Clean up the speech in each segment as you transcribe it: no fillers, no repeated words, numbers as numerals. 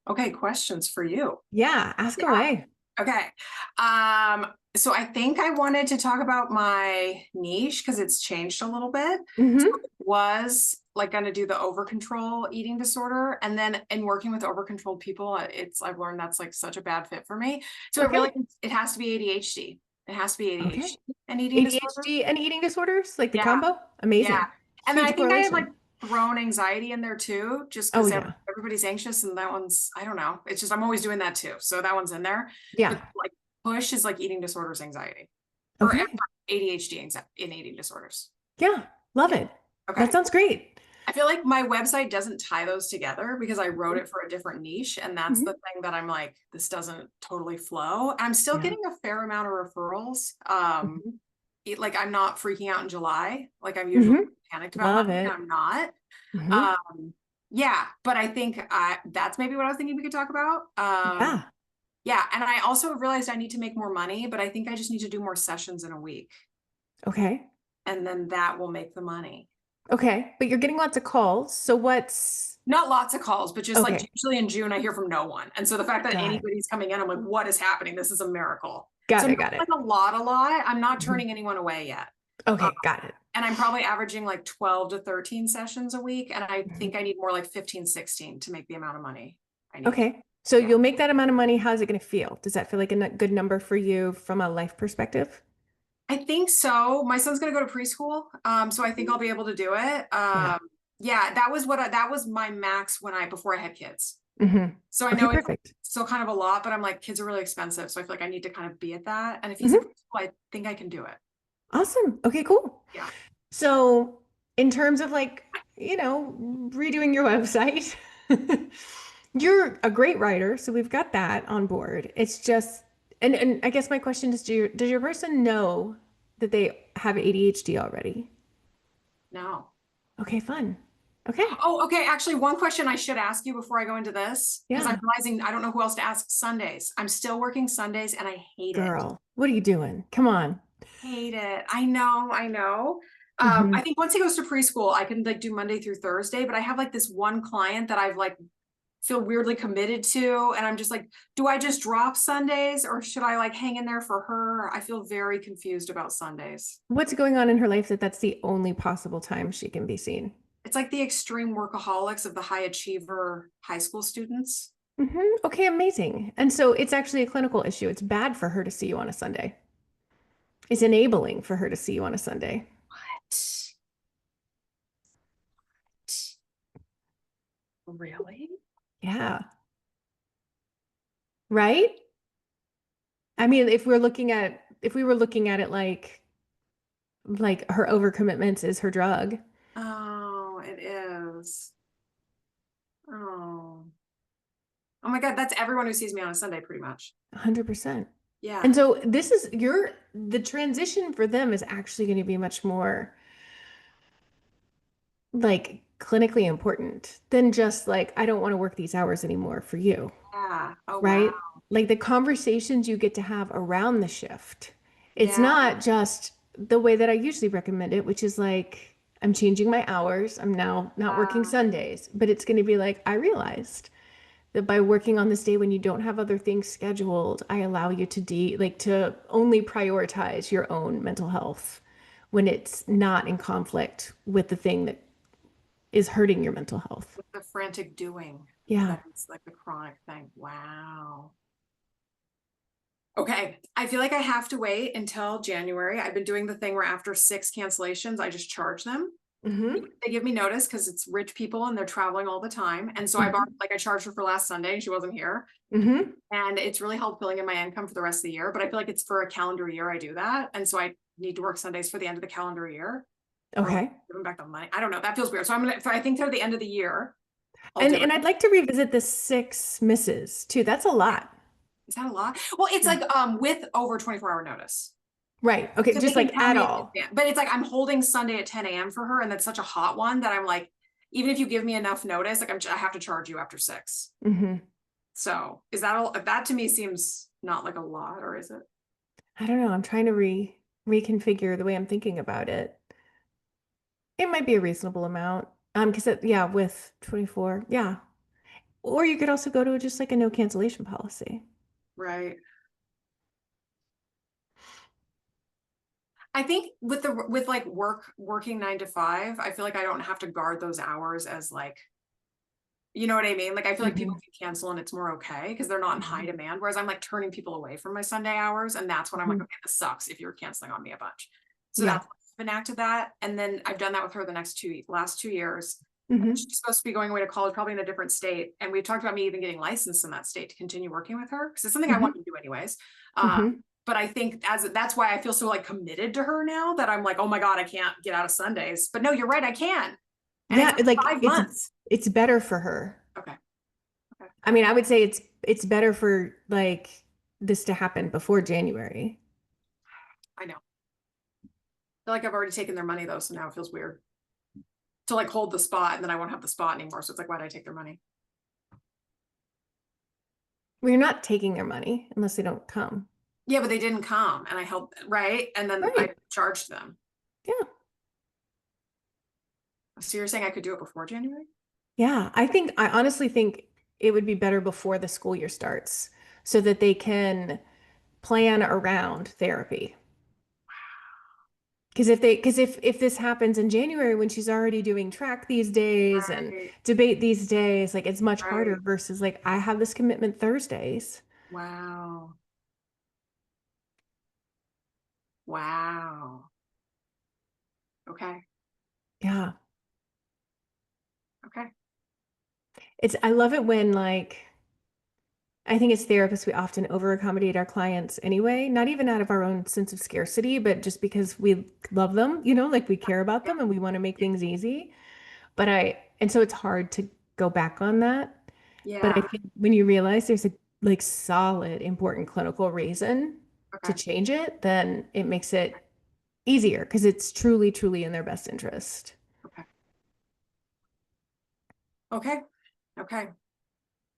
Okay, questions for you. Yeah, ask Yeah. away. Okay. So I think I wanted to talk about my niche because it's changed a little bit. So Hmm. it was like going to do the over control eating disorder. And then in working with over controlled people, I've learned that's like such a bad fit for me. So Okay. it has to be ADHD. It has to be Okay. ADHD and eating disorder. ADHD and eating disorders, like the Yeah. combo? Yeah. Amazing. And then I Huge think I have like correlation. thrown anxiety in there too, just Oh, because yeah. everybody's anxious and that one's, I don't know. It's just, I'm always doing that too. So that one's in there. But Yeah. like push is like eating disorders anxiety or Okay. ADHD anxiety in eating disorders. Yeah. Love Yeah. it. That Okay. sounds great. I feel like my website doesn't tie those together because I wrote it for a different niche. And that's the Hmm. thing that I'm like, this doesn't totally flow. I'm still Yeah. getting a fair amount of referrals. Hmm. Like I'm not freaking out in July. Like I'm usually Hmm. panicked about Love money and it. I'm not. Hmm. Yeah, but I think that's maybe what I was thinking we could talk about. Yeah. Yeah, and I also realized I need to make more money, but I think I just need to do more sessions in a week, Okay. and then that will make the money. Okay. But you're getting lots of calls. So what's Not lots of calls, but just like okay. usually in June, I hear from no one. And so the fact that Got it. anybody's coming in, I'm like, what is happening? This is a miracle. So Got it. not Got like it. a lot. I'm not Mhm. turning anyone away yet. Uh, Okay. Got it. and I'm probably averaging like 12 to 13 sessions a week. And I Mhm. think I need more like 15, 16 to make the amount of money I need. Okay. So Yeah. you'll make that amount of money. How's it going to feel? Does that feel like a good number for you from a life perspective? I think so. My son's gonna go to preschool, so I think I'll be able to do it. Yeah. Yeah, that was my max when I before I had kids. Hmm. So I Okay, know it's perfect. still kind of a lot, but I'm like, kids are really expensive, so I feel like I need to kind of be at that. And if he's in Hmm. preschool, I think I can do it. Awesome. Okay, cool. Yeah. So, in terms of like, redoing your website, you're a great writer, so we've got that on board. It's just, and I guess my question is, does your person know that they have ADHD already? No. Okay, fun. Okay. Oh, okay. Actually, one question I should ask you before I go into this, because I'm Yeah. realizing I don't know who else to ask Sundays. I'm still working Sundays and I hate it. Girl, what are you doing? Come on. Hate it. I know, I know. I Hmm. think once he goes to preschool, I can like do Monday through Thursday, but I have like this one client that I've like feel weirdly committed to. And I'm just like, do I just drop Sundays or should I like hang in there for her? I feel very confused about Sundays. What's going on in her life that that's the only possible time she can be seen? It's like the extreme workaholics of the high achiever high school students. Okay, amazing. And so it's actually a clinical issue. It's bad for her to see you on a Sunday. It's enabling for her to see you on a Sunday. What? Really? Yeah. Right? I mean, if we were looking at it like her overcommitments is her drug. Oh, it is. Oh. Oh my God, that's everyone who sees me on a Sunday, pretty much. 100%. Yeah. And so the transition for them is actually going to be much more like clinically important than just like, I don't want to work these hours anymore for you, Yeah. Oh, wow. right? Like the conversations you get to have around the shift. It's Yeah. not just the way that I usually recommend it, which is like, I'm changing my hours. I'm now not working Sundays, but it's going to be like, I realized that by working on this day when you don't have other things scheduled, I allow you to only prioritize your own mental health when it's not in conflict with the thing that is hurting your mental health. With the frantic doing. Yeah. That's like the chronic thing. Wow. Okay. I feel like I have to wait until January. I've been doing the thing where after 6 cancellations, I just charge them. Hmm. They give me notice because it's rich people and they're traveling all the time. And so Hmm. I charged her for last Sunday and she wasn't here. Hmm. And it's really helped filling in my income for the rest of the year. But I feel like it's for a calendar year I do that. And so I need to work Sundays for the end of the calendar year or like Okay. give them back the money. I don't know. That feels weird. So I think through the end of the year, I'll And do it. and I'd like to revisit the six misses too. That's a lot. Is that a lot? Well, it's Yeah. like with over 24-hour notice. Right. Okay. So they Just can like tell at me in all. advance. But it's like I'm holding Sunday at 10 a.m. for her, and that's such a hot one that I'm like, even if you give me enough notice, like I have to charge you after 6. Hmm. So is that all? That to me seems not like a lot, or is it? I don't know. I'm trying to reconfigure the way I'm thinking about it. It might be a reasonable amount. Because yeah, with 24, yeah. Or you could also go to just like a no cancellation policy. Right. I think with like working 9 to 5, I feel like I don't have to guard those hours as like, you know what I mean? Like I feel like people Mhm. can cancel and it's more okay because they're not in high Mhm. demand. Whereas I'm like turning people away from my Sunday hours. And that's when I'm like, Mhm. okay, this sucks if you're canceling on me a bunch. So Yeah. that's why I've enacted that. And then I've done that with her the last 2 years. And Hmm. she's supposed to be going away to college, probably in a different state. And we talked about me even getting licensed in that state to continue working with her because it's something I Hmm. want to do anyways. Uh, Hmm. but I think that's why I feel so like committed to her now that I'm like, oh my God, I can't get out of Sundays. But no, you're right, I can. And it's Yeah, like 5 months. it's better for her. Okay. Okay. I mean, I would say it's better for like this to happen before January. I know. I feel like I've already taken their money though, so now it feels weird to like hold the spot and then I won't have the spot anymore. So it's like, why did I take their money? Well, you're not taking their money unless they don't come. Yeah, but they didn't come and I helped, right? And then I Right. charged them. Yeah. So you're saying I could do it before January? Yeah. I honestly think it would be better before the school year starts so that they can plan around therapy. Because if this happens in January when she's already doing track these days and Right, debate these days, like it's much harder right. versus like I have this commitment Thursdays. Wow. Wow. Okay. Yeah. Okay. I love it when like I think as therapists, we often over accommodate our clients anyway, not even out of our own sense of scarcity, but just because we love them, like we care about Yeah. them and we want to make things easy. And so it's hard to go back on that. But I Yeah. think when you realize there's a like solid, important clinical reason to Okay. change it, then it makes it easier because it's truly, truly in their best interest. Okay. Okay. Okay.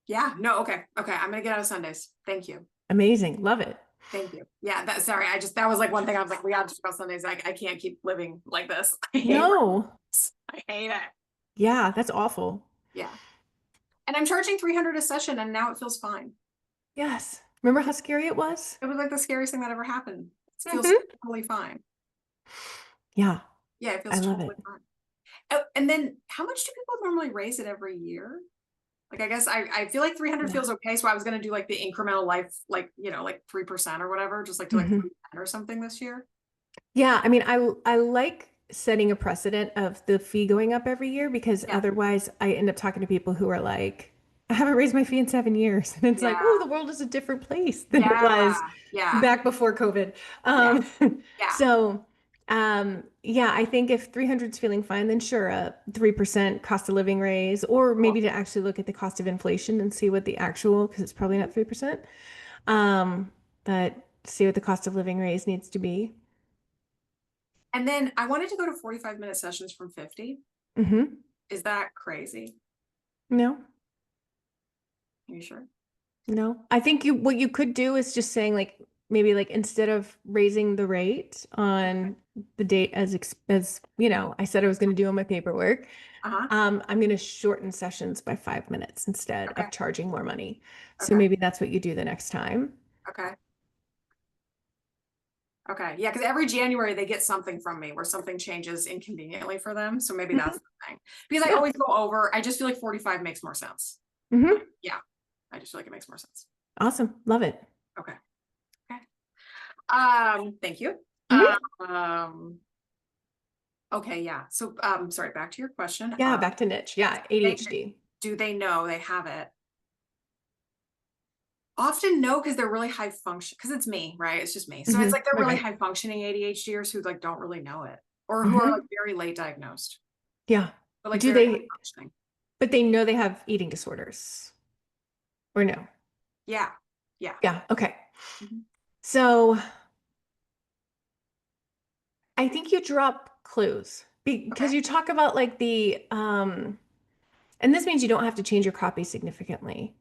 Yeah. No. Okay. Okay. I'm gonna get out of Sundays. Thank you. Amazing. Love it. Thank you. Yeah. Sorry. That was like one thing I was like, we gotta talk about Sundays. I can't keep living like this. I hate No. this. I hate it. Yeah, that's awful. Yeah. And I'm charging 300 a session and now it feels fine. Yes. Remember how scary it was? It was like the scariest thing that ever happened. It feels Hmm. totally fine. Yeah, Yeah, it I feels love totally it. fine. Oh, and then how much do people normally raise it every year? Like, I guess I feel like 300 Yeah. feels okay. So I was going to do like the incremental life, like, like 3% or whatever, just like to like Hmm. 3% or something this year. Yeah, I mean, I like setting a precedent of the fee going up every year because Yeah. otherwise I end up talking to people who are like, I haven't raised my fee in 7 years. And it's like, oh, Yeah. the world is a different place than it Yeah. was Yeah. back before COVID. Yeah. Um, Yeah. so yeah, I think if 300 is feeling fine, then sure, a 3% cost of living raise, or Cool. maybe to actually look at the cost of inflation and see what the actual, because it's probably not 3%, um, but see what the cost of living raise needs to be. And then I wanted to go to 45-minute sessions from 50. Hmm. Is that crazy? No, Are you sure? no. I think what you could do is just saying like maybe like instead of raising the rate on the date as I said I was going to do on my paperwork, Uh-huh. I'm going to shorten sessions by 5 minutes instead Okay. of charging more money. So Okay. maybe that's what you do the next time. Okay. Okay, yeah, because every January they get something from me where something changes inconveniently for them. So maybe that's Mhm. the thing. Because I Yeah. always go over, I just feel like 45 makes more sense. Hmm. Yeah, I just feel like it makes more sense. Awesome. Love it. Okay. Okay. Thank you. Hmm. Um, okay, yeah. So sorry, back to your question. Yeah. Back to niche. Yeah. They, ADHD. do they know they have it? Often no, because they're really high function, because it's me, right? It's just me. So it's Hmm. like they're really Right. high functioning ADHDers who like don't really know it or who are like Hmm. very late diagnosed, Yeah. but like Do very high they, functioning. but they know they have eating disorders or no? Yeah. Yeah. Yeah. Okay. Mhm. So I think you drop clues Okay. because you talk about like and this means you don't have to change your copy significantly.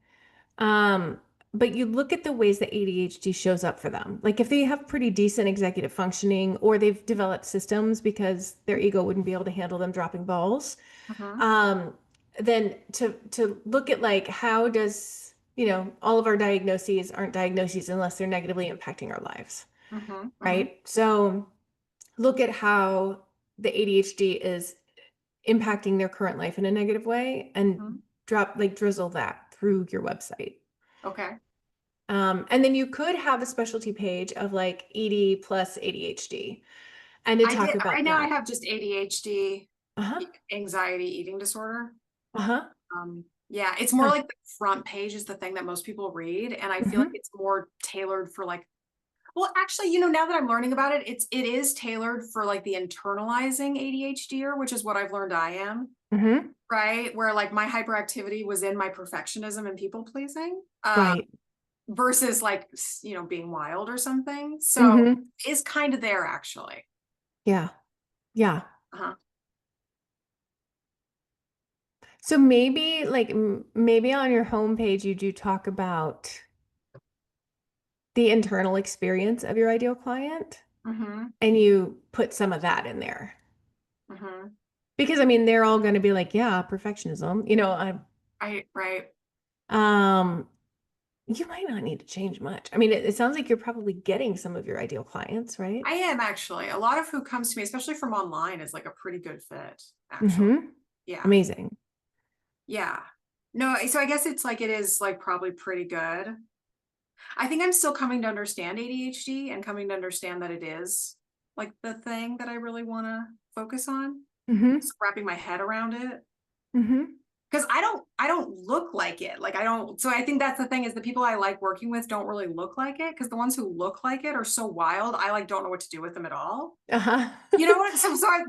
Um, but you look at the ways that ADHD shows up for them. Like if they have pretty decent executive functioning or they've developed systems because their ego wouldn't be able to handle them dropping balls. Uh-huh. Um, then to look at like how does, all of our diagnoses aren't diagnoses unless they're negatively impacting our lives, Mm-hmm, mm-hmm, right? So look at how the ADHD is impacting their current life in a negative way and mm-hmm. drizzle that through your website. Okay. And then you could have a specialty page of like ED plus ADHD and to talk Right about now I that. have just ADHD, Uh-huh. anxiety, eating disorder. Uh-huh. Yeah, it's more Huh. like the front page is the thing that most people read. And I feel like Hmm. it's more tailored for like, well, actually, now that I'm learning about it, it is tailored for like the internalizing ADHDer, which is what I've learned I am, Hmm. right? Where like my hyperactivity was in my perfectionism and people pleasing, Right. versus like, being wild or something. So Hmm. is kind of there actually. Yeah. Yeah. Uh-huh. So maybe like maybe on your homepage you do talk about the internal experience of your ideal client Mm-hmm. and you put some of that in there. Mm-hmm. Because I mean they're all going to be like, yeah, perfectionism. Right. Um you might not need to change much. I mean, it sounds like you're probably getting some of your ideal clients, right? I am actually. A lot of who comes to me, especially from online, is like a pretty good fit, actually. Mm-hmm. Yeah. Amazing. Yeah. No, so I guess it's like it is like probably pretty good. I think I'm still coming to understand ADHD and coming to understand that it is like the thing that I really want to focus on. Mm-hmm. Just wrapping my head around it. Mm-hmm. Because I don't look like it. Like I don't, so I think that's the thing is the people I like working with don't really look like it. Because the ones who look like it are so wild, I like don't know what to do with them at all. Uh-huh. You know what?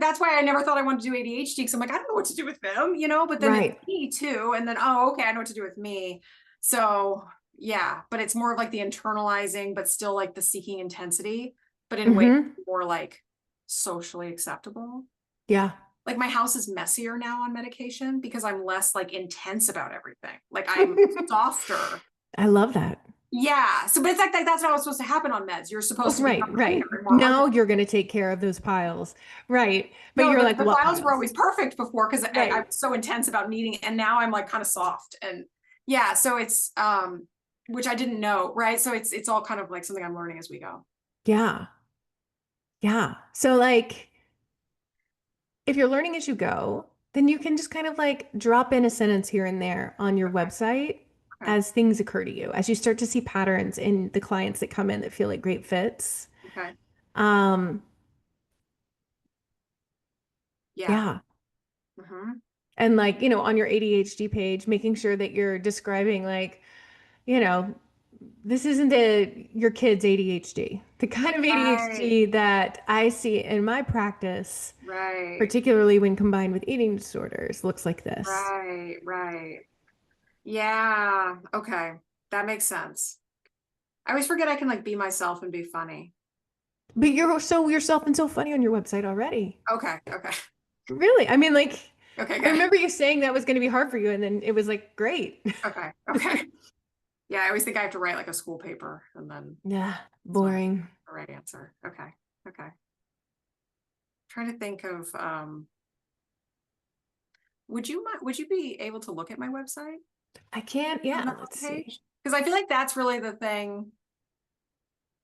That's why I never thought I wanted to do ADHD because I'm like, I don't know what to do with them, but then it's Right. me too. And then, oh, okay, I know what to do with me. So yeah, but it's more of like the internalizing, but still like the seeking intensity, but in ways Mm-hmm. more like socially acceptable. Yeah. Like my house is messier now on medication because I'm less like intense about everything. Like I'm softer. I love that. Yeah. So, but it's like that's not what's supposed to happen on meds. You're Oh, supposed to become right, cleaner right. and more Now harmonious. you're going to take care of those piles. Right. But No, you're like, the what files were piles? always perfect before because I Right. was so intense about needing, and now I'm like kind of soft and yeah. So it's which I didn't know, right? So it's all kind of like something I'm learning as we go. Yeah. Yeah. So like if you're learning as you go, then you can just kind of like drop in a sentence here and there on your Okay. website Okay. as things occur to you, as you start to see patterns in the clients that come in that feel like great fits. Okay. Um, Yeah. yeah. Hmm. And like, on your ADHD page, making sure that you're describing like, you know, this isn't your kid's ADHD. The kind of Right. ADHD that I see in my practice, Right. particularly when combined with eating disorders, looks like this. Right. Right. Yeah. Okay. That makes sense. I always forget I can like be myself and be funny. But you're so yourself and so funny on your website already. Okay. Okay. Really? I mean, like, Okay. I Good. remember you saying that was going to be hard for you, and then it was like, great. Okay. Okay. Yeah. I always think I have to write like a school paper and then Yeah, it's not boring. the right answer. Okay. Okay. Trying to think of would you be able to look at my website I can't, on yeah, the let's homepage? see. Because I feel like that's really the thing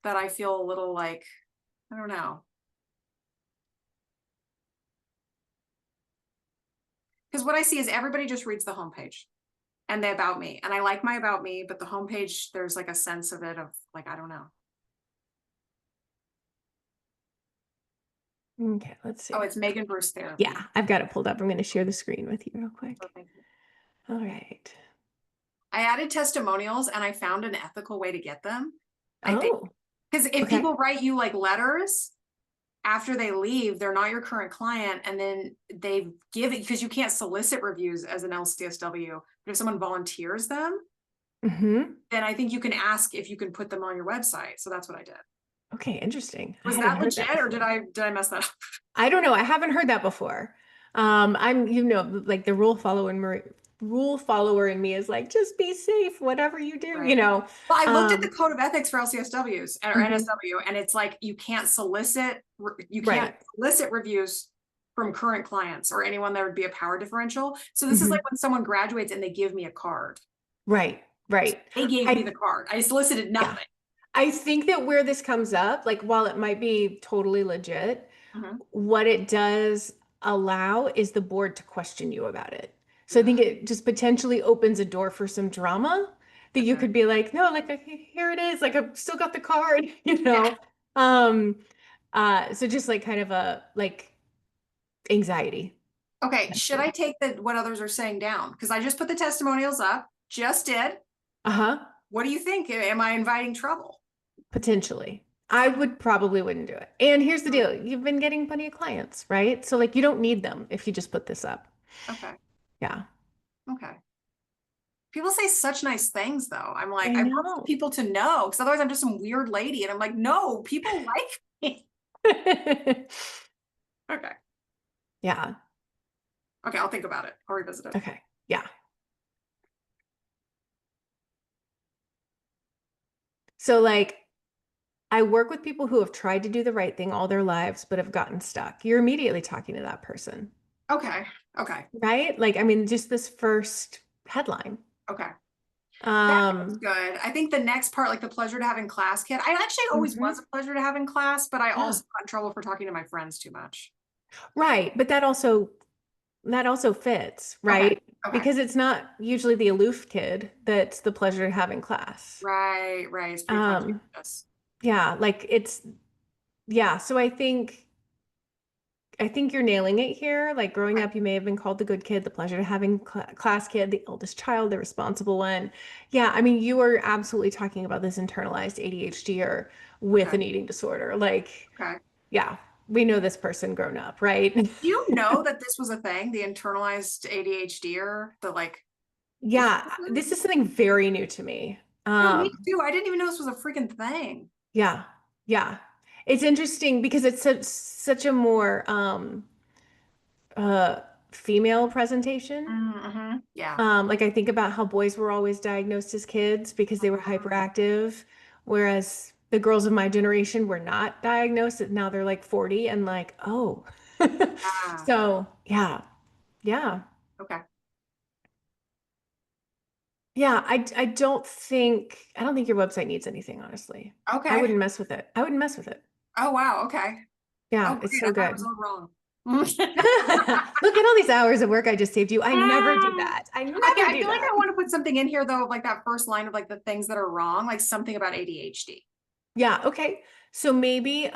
that I feel a little like, I don't know. Because what I see is everybody just reads the homepage and the about me. And I like my about me, but the homepage, there's like a sense of it of like, I don't know. Okay, let's Oh, see. it's Megan Bruce Yeah, Therapy. I've got it pulled up. I'm going to share the screen with you real So quick. thank you. All right. I added testimonials and I found an ethical way to get them. I think Oh, because if okay. people write you like letters after they leave, they're not your current client, and then they give it because you can't solicit reviews as an LCSW. But if someone volunteers them, Mm-hmm. then I think you can ask if you can put them on your website. So that's what I did. Okay, interesting. I Was hadn't that heard that legit or did before. I mess that up? I don't know. I haven't heard that before. I'm, like the rule follower in me is like, just be safe, whatever you do, Right. Well, I looked at the Um, code of ethics for LCSWs or mhm. NSW, and it's like you can't solicit Right. reviews from current clients or anyone that would be a power differential. So this is Mhm. like when someone graduates and they give me a card. Right, right. They gave me the I card. I solicited yeah. nothing. I think that where this comes up, like while it might be totally legit, Mhm. what it does allow is the board to question you about it. So I think it just potentially opens a door for some drama that you Okay. could be like, no, like here it is, like I've still got the card, Yeah. Um, so just like kind of a like anxiety. Okay. Should I take the what others are saying down? Because I just put the testimonials up. Just did. Uh-huh. What do you think? Am I inviting trouble? Potentially. I would probably wouldn't do it. And here's the Hmm. deal. You've been getting plenty of clients, right? So like you don't need them if you just put this up. Okay. Yeah. Okay. People say such nice things though. I'm like, I I want know. people to know because otherwise I'm just some weird lady. And I'm like, no, people like me. Okay. Yeah. Okay, I'll think about it. I'll revisit it. Okay. Yeah. So like I work with people who have tried to do the right thing all their lives but have gotten stuck. You're immediately talking to that person, Okay. Okay. right? Like I mean just this first headline. Okay. That was Um, good. I think the next part, like the pleasure to having class kid, I actually always mhm. was a pleasure to have in class, but I Yeah. also got in trouble for talking to my friends too much. Right, but that also fits, Okay. right? Okay. Because it's not usually the aloof kid that's the pleasure of having class. Right. Right. It's pretty Um, conscientious. yeah, like it's yeah, so I think you're nailing it here. Like growing Okay. up, you may have been called the good kid, the pleasure of having class kid, the eldest child, the responsible one. Yeah, I mean, you are absolutely talking about this internalized ADHD or with Okay. an eating disorder. Like, Okay. yeah, we know this person grown up, right? Do you know that this was a thing, the internalized ADHD or the like, is Yeah, this a thing? this is something very new to me. No, me too. I didn't even know this was a freaking thing. Yeah, yeah. It's interesting because it's such a more uh female presentation. Mm-hmm. Yeah. Like I think about how boys were always diagnosed as kids because they were hyperactive, whereas the girls of my generation were not diagnosed, and now they're like 40 and like, oh. Ah, So, yeah. Yeah. okay. Yeah, I don't think your website needs anything, honestly. I Okay. wouldn't mess with it. I wouldn't mess with it. Oh, wow. Okay. Oh, Yeah, it's great. so I thought it was good. all wrong. Look at all these hours of work I just saved you. I never do Ah. that. I Okay, never I do feel like that. I want to put something in here though, of like that first line of like the things that are wrong, like something about ADHD. Yeah, okay. So maybe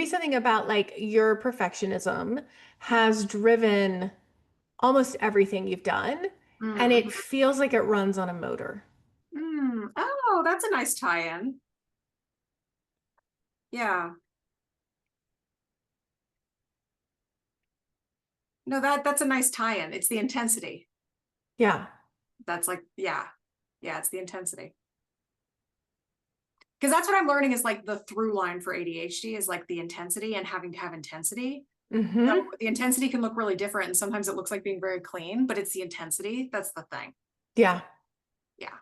something about like your perfectionism has driven almost everything you've done, and Mm-hmm. it feels like it runs on a motor. Mm. Oh, that's a nice tie-in. Yeah. No, that's a nice tie-in. It's the intensity. Yeah. That's like, yeah. Yeah, it's the intensity. Because that's what I'm learning is like the through line for ADHD is like the intensity and having to have intensity. So Mm-hmm. the intensity can look really different and sometimes it looks like being very clean, but it's the intensity. That's the thing. Yeah. Yeah.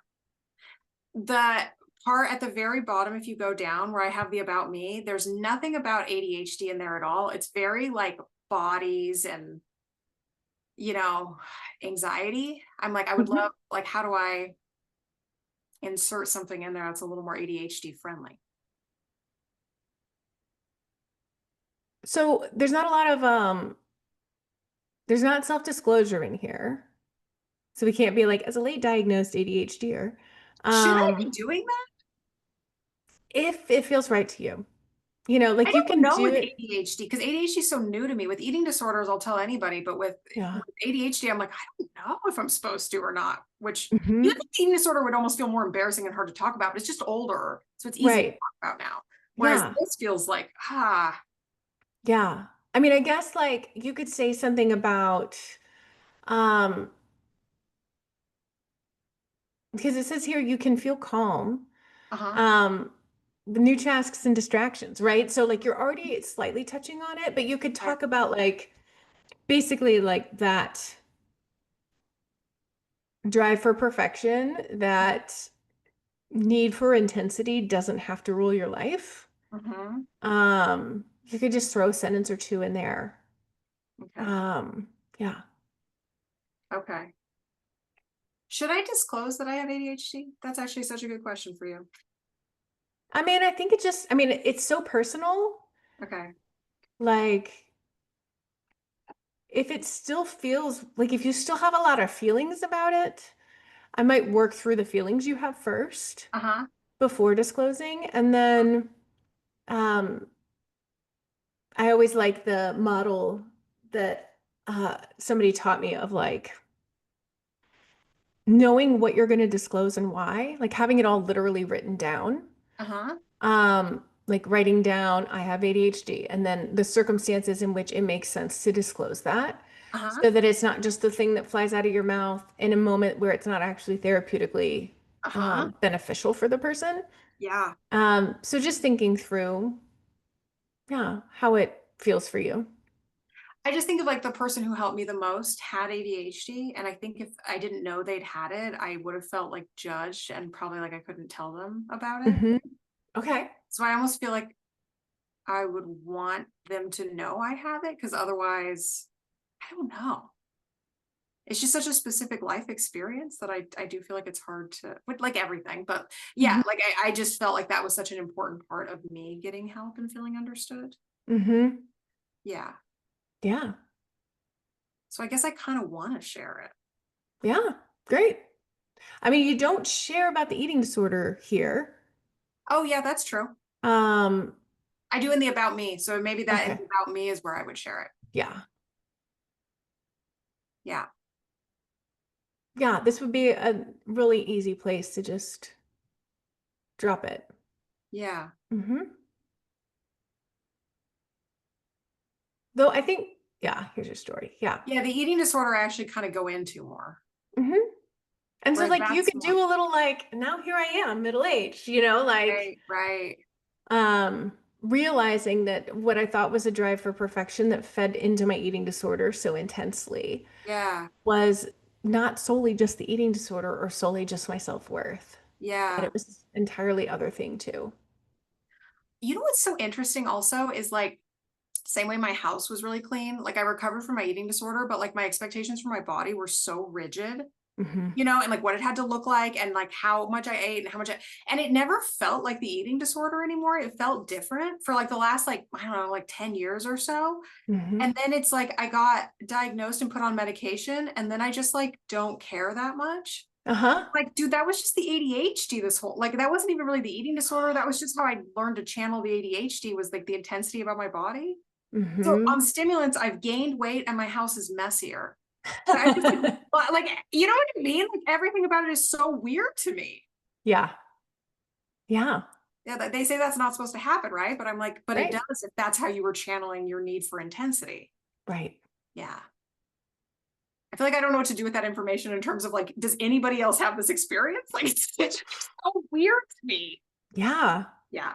The part at the very bottom, if you go down where I have the about me, there's nothing about ADHD in there at all. It's very like bodies and, you know, anxiety. I'm like, I would Mhm. love, like, how do I insert something in there that's a little more ADHD friendly? So there's not self-disclosure in here. So we can't be like, as a late diagnosed ADHDer, Should I be um, doing that? if it feels right to you. I Like you don't can know do with it. ADHD because ADHD is so new to me. With eating disorders, I'll tell anybody, but Yeah. with ADHD, I'm like, I don't know if I'm supposed to or not. Which you Hmm. think eating disorder would almost feel more embarrassing and hard to talk about, but it's just older, so it's easy to Right. talk about now. Whereas Yeah. this feels like Yeah. I mean, I guess like you could say something about um because it says here you can feel calm. uh-huh. Um the new tasks and distractions, right? So like you're already slightly touching on it, but you could Okay. talk about like basically like that drive for perfection, that need for intensity doesn't have to rule your life. Mhm. You could just throw a sentence or two in there. Okay. Yeah. Okay. Should I disclose that I have ADHD? That's actually such a good question for you. I mean, I think it just, I mean, it's so personal. Okay. Like, if it still feels like if you still have a lot of feelings about it, I might work through the feelings you have first Uh-huh. before disclosing. And then um, I always like the model that somebody taught me of like knowing what you're going to disclose and why, like having it all literally written down. Uh-huh. Like writing down, I have ADHD, and then the circumstances in which it makes sense to disclose that, Uh-huh. so that it's not just the thing that flies out of your mouth in a moment where it's not actually therapeutically Uh-huh. beneficial for the person. Yeah. So just thinking through, yeah, how it feels for you. I just think of like the person who helped me the most had ADHD. And I think if I didn't know they'd had it, I would have felt like judged and probably like I couldn't tell them about it. Hmm. Okay. So I almost feel like I would want them to know I have it because otherwise, I don't know. It's just such a specific life experience that I do feel like it's hard to, but like everything. But yeah, Hmm. like I just felt like that was such an important part of me getting help and feeling understood. Hmm. Yeah. Yeah. So I guess I kind of want to share it. Yeah. Great. I mean, you don't share about the eating disorder here. Oh, yeah, that's true. Um, I do in the about me. So maybe that in okay. the about me is where I would share it. Yeah. Yeah. Yeah, this would be a really easy place to just drop it. Yeah. Hmm. Though I think, yeah, here's your story. Yeah. Yeah. The eating disorder I actually kind of go into more. Hmm. And so Whereas like you that's could more do a little like now here I am, middle aged, like right, right. realizing that what I thought was a drive for perfection that fed into my eating disorder so intensely Yeah. was not solely just the eating disorder or solely just my self-worth, that Yeah. it was entirely other thing too. You know what's so interesting also is like same way my house was really clean. Like I recovered from my eating disorder, but like my expectations for my body were so rigid, Hmm. and like what it had to look like and like how much I ate and how much and it never felt like the eating disorder anymore. It felt different for like the last like, I don't know, like 10 years or so. Hmm. And then it's like I got diagnosed and put on medication, and then I just like don't care that much. Uh-huh. Like, dude, that was just the ADHD this whole like that wasn't even really the eating disorder. That was just how I learned to channel the ADHD was like the intensity about my body. So Hmm. on stimulants, I've gained weight and my house is messier. I just like you know what I mean? Like everything about it is so weird to me. Yeah. Yeah. Yeah, they say that's not supposed to happen, right? But I'm like, but it Right. does if that's how you were channeling your need for intensity. Right. Yeah. I feel like I don't know what to do with that information in terms of like, does anybody else have this experience? Like, it's just so weird to me. Yeah. Yeah.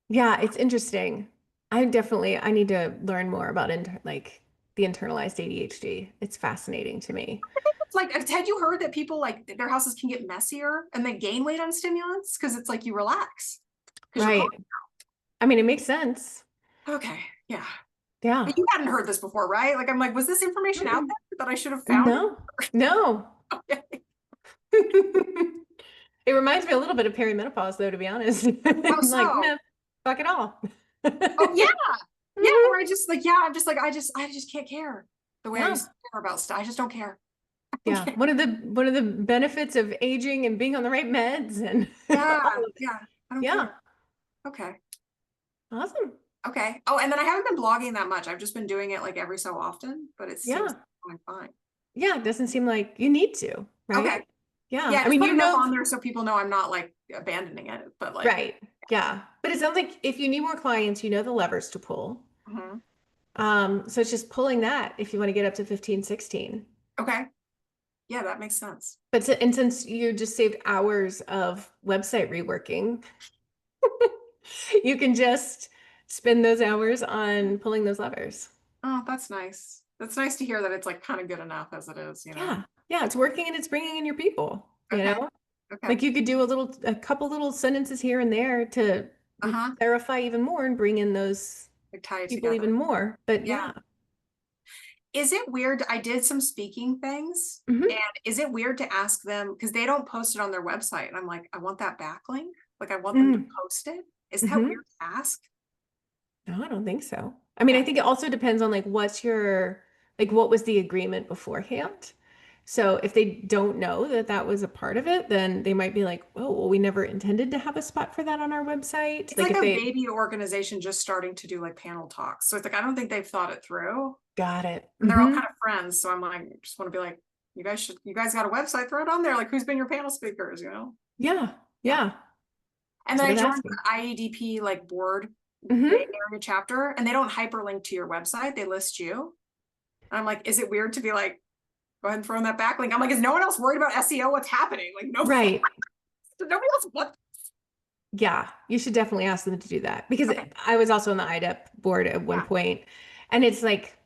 Yeah, it's interesting. I need to learn more about like the internalized ADHD. It's fascinating to me. It's like, had you heard that people like their houses can get messier and they gain weight on stimulants? Because it's like you relax because you're calm. Right. I mean, it makes sense. Okay. Yeah. Yeah. But you hadn't heard this before, right? Like, I'm like, was this information out Mm-mm. there that I should have found? No. No. Okay. It reminds me a little bit of perimenopause, though, to be honest. How Like, so? no, fuck it all. Oh yeah. Yeah. Mhm. Where I just like, yeah, I'm just like, I just can't care the way I Yeah. used to care about stuff. I just don't care. Yeah. Okay. One of the benefits of aging and being on the right meds and all Yeah. of it. Yeah. I don't Yeah. care. Okay. Awesome. Okay. Oh, and then I haven't been blogging that much. I've just been doing it like every so often, but it seems Yeah. going fine. Yeah. It doesn't seem like you need to, Okay. right? Yeah. Yeah, I just mean, put enough on there so people know I'm not like abandoning it, but like, right. Yeah. But it sounds like if you need more clients, you know the levers to pull. mhm. So it's just pulling that if you want to get up to 15, 16. Okay. Yeah, that makes sense. And since you just saved hours of website reworking, you can just spend those hours on pulling those levers. Oh, that's nice. That's nice to hear that it's like kind of good enough as it is, you know? Yeah. Yeah, it's working and it's bringing in your people, you Okay. know? Okay. Like you could do a couple little sentences here and there to Uh-huh. clarify even more and bring in those Like tie it people together. even more. But Yeah. yeah. Is it weird? I did some speaking things, Mhm. and is it weird to ask them because they don't post it on their website? And I'm like, I want that backlink. Like, I want them to Mm. post it. Is that Mhm. weird to ask? No, I don't think so. I mean, I Okay. think it also depends on like what was the agreement beforehand? So if they don't know that that was a part of it, then they might be like, "Oh, well, we never intended to have a spot for that on our website." It's Like like if a they baby organization just starting to do like panel talks. So it's like, I don't think they've thought it through. got it. And they're all kind of friends. So I'm like, just want to be like, you guys got a website, throw it on there. Like, who's been your panel speakers, you know? Yeah. Yeah. Yeah. And It's then I worth joined asking. the IEDP like board Bay Hmm. Area chapter, and they don't hyperlink to your website. They list you. And I'm like, is it weird to be like, go ahead and throw in that backlink? I'm like, is no one else worried about SEO? What's happening? Like, no, Right. nobody else. What? Yeah. You should definitely ask them to do that because Okay. I was also on the IDEP board at one Yeah. point, and it's like,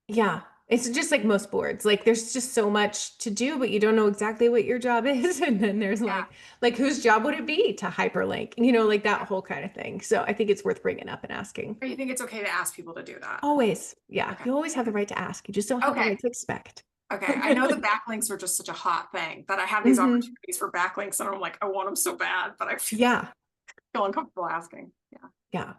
yeah, it's just like most boards. Like there's just so much to do, but you don't know exactly what your job is. And then there's Yeah. like whose job would it be to hyperlink? Like that whole kind of thing. So I think it's worth bringing up and asking. Or you think it's okay to ask people to do that? Always. Yeah. Okay. You always have the right to ask. You just don't have the Okay. right to expect. Okay. I know the backlinks are just such a hot thing that I have these Hmm. opportunities for backlinks, and I'm like, I want them so bad, but I Yeah. feel uncomfortable asking. Yeah. Yeah.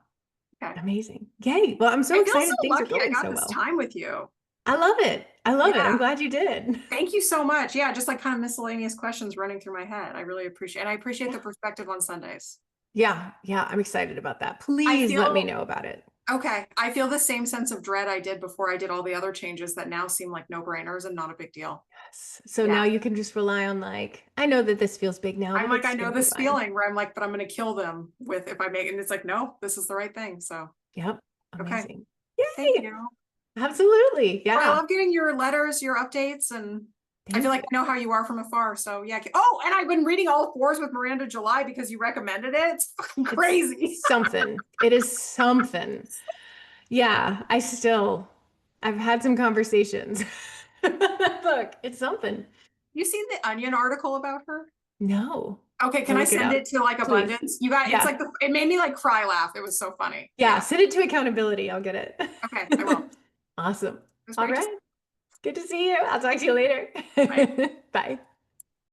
Okay. Amazing. Yay. Well, I'm so I feel so excited things are lucky I going got so this well. time with you. I love it. I love it. I'm Yeah. glad you did. Thank you so much. Yeah, just like kind of miscellaneous questions running through my head. I really appreciate, and I appreciate the Yeah. perspective on Sundays. Yeah. Yeah. I'm excited about that. I Please let me feel know about it. okay. I feel the same sense of dread I did before I did all the other changes that now seem like no-brainers and not a big deal. Yes. So Yeah. now you can just rely on I know that this feels big now, I'm but like, I it's know gonna be this fine. feeling where I'm like, but I'm gonna kill them with if I make, and it's like, no, this is the right thing. So Yep. okay. Amazing. Thank Yay. you. Absolutely. Well, I Yeah. love getting your letters, your updates, and I feel Thank like you. I know how you are from afar. So yeah. Oh, and I've been reading All Fours with Miranda July because you recommended it. It's fucking It's crazy. something. It is something. Yeah. I've had some conversations. Look, it's something. You seen the Onion article about her? No. Okay, can I'll I look it send up. it to like Please. Abundance? You got it's Yeah. like it made me like cry laugh. It was so funny. Yeah. Yeah. Send it to accountability. I'll get Okay, I it. will. It Awesome. was All great to right. Good to see you. I'll talk to you later. bye. Bye.